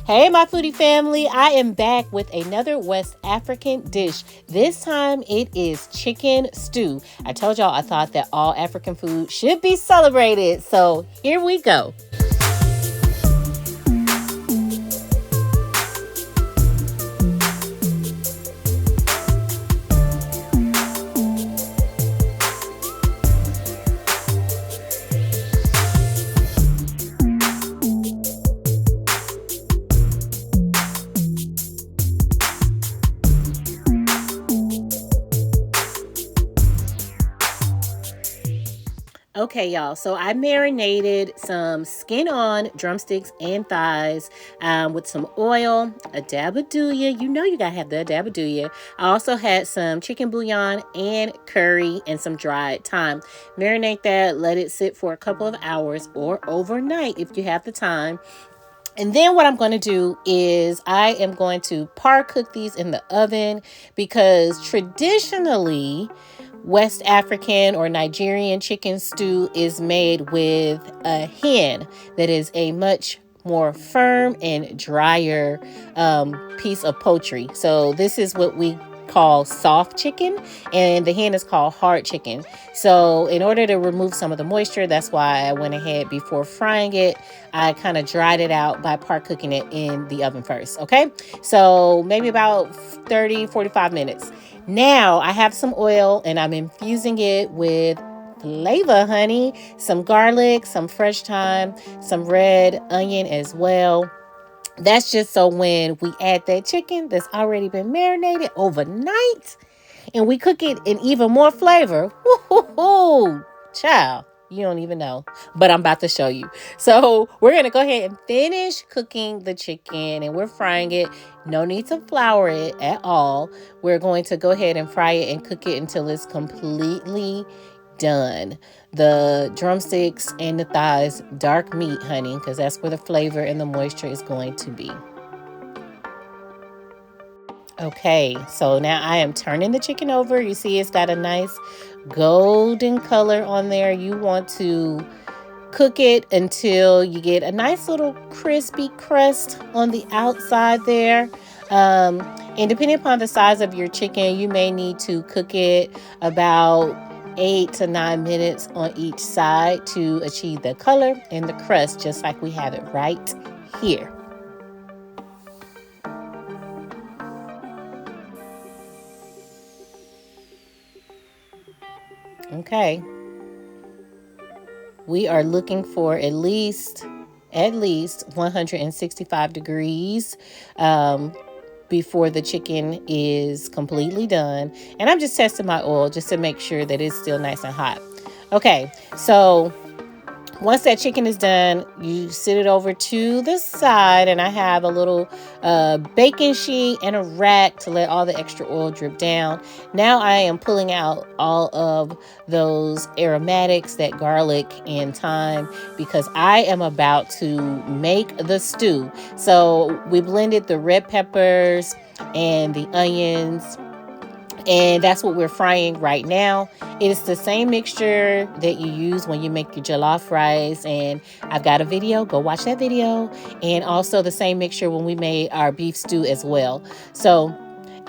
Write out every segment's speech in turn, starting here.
Hey, my foodie family, I am back with another West African dish. This time it is chicken stew. I told y'all I thought that all African food should be celebrated. So here we go. Okay, y'all. So I marinated some skin-on drumsticks and thighs with some oil, a dab of douya. You know you gotta have the dab of douya. I also had some chicken bouillon and curry and some dried thyme. Marinate that, let it sit for a couple of hours or overnight if you have the time. And then what I'm going to do is I am going to par cook these in the oven because traditionally West African or Nigerian chicken stew is made with a hen that is a much more firm and drier piece of poultry. So this is what we call soft chicken, and the hen is called hard chicken. So in order to remove some of the moisture, that's why I went ahead before frying it. I kind of dried it out by par cooking it in the oven first. Okay, so maybe about 30-45 minutes. Now I have some oil and I'm infusing it with flavor, honey, some garlic, some fresh thyme, some red onion as well. That's just so when we add that chicken that's already been marinated overnight and we cook it in even more flavor. Woo-hoo-hoo, child, you don't even know, but I'm about to show you. So we're going to go ahead and finish cooking the chicken and we're frying it. No need to flour it at all. We're going to go ahead and fry it and cook it until it's completely done. The drumsticks and the thighs, dark meat, honey, because that's where the flavor and the moisture is going to be. Okay, so now I am turning the chicken over. You see it's got a nice golden color on there. You want to cook it until you get a nice little crispy crust on the outside there. And depending upon the size of your chicken, you may need to cook it about 8 to 9 minutes on each side to achieve the color and the crust, just like we have it right here. Okay. We are looking for at least 165 degrees before the chicken is completely done. And I'm just testing my oil just to make sure that it's still nice and hot. Okay, so once that chicken is done, you sit it over to the side, and I have a little baking sheet and a rack to let all the extra oil drip down. Now I am pulling out all of those aromatics, that garlic and thyme, because I am about to make the stew. So we blended the red peppers and the onions, and that's what we're frying right now. It is the same mixture that you use when you make your jollof rice, and I've got a video, go watch that video, and also the same mixture when we made our beef stew as well. So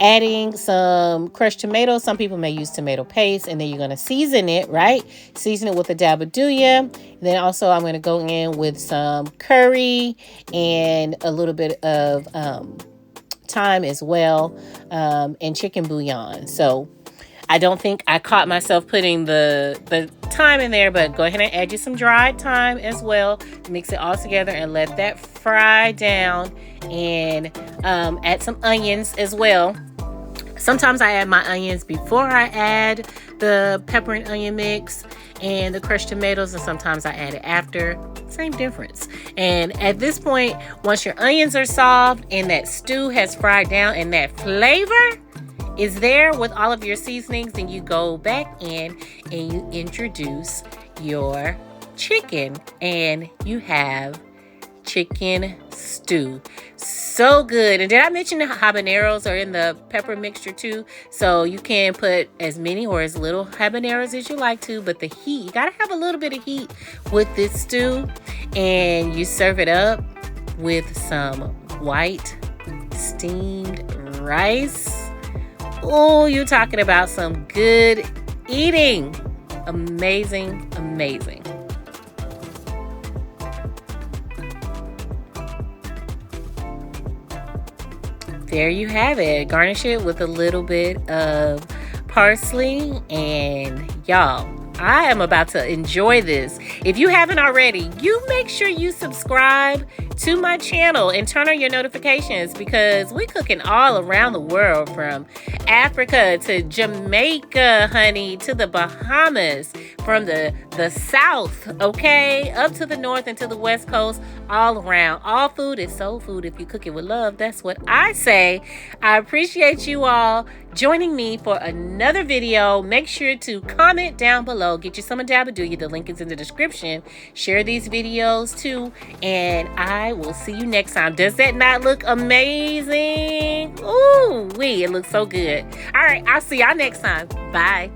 adding some crushed tomatoes, some people may use tomato paste, and then you're going to season it, right? Season it with a dab of douya. Then also I'm going to go in with some curry and a little bit of thyme as well, and chicken bouillon. So I don't think I caught myself putting the thyme in there, but go ahead and add you some dried thyme as well. Mix it all together and let that fry down, and add some onions as well. Sometimes I add my onions before I add the pepper and onion mix and the crushed tomatoes, and sometimes I add it after. Same difference. And at this point, once your onions are soft and that stew has fried down and that flavor is there with all of your seasonings, then you go back in and you introduce your chicken, and you have chicken stew. So good. And did I mention the habaneros are in the pepper mixture too? So you can put as many or as little habaneros as you like to, but the heat, you gotta have a little bit of heat with this stew. And you serve it up with some white steamed rice. Oh, you're talking about some good eating. Amazing, amazing. There you have it. Garnish it with a little bit of parsley, and y'all, I am about to enjoy this. If you haven't already, you make sure you subscribe to my channel and turn on your notifications, because we're cooking all around the world, from Africa to Jamaica, honey, to the Bahamas, from the south, okay, up to the north and to the west coast, all around. All food is soul food if you cook it with love. That's what I say. I appreciate you all joining me for another video. Make sure to comment down below. Get you some of Dabadoya. The link is in the description. Share these videos too, and I will see you next time. Does that not look amazing? Ooh, it looks so good. All right, I'll see y'all next time. Bye.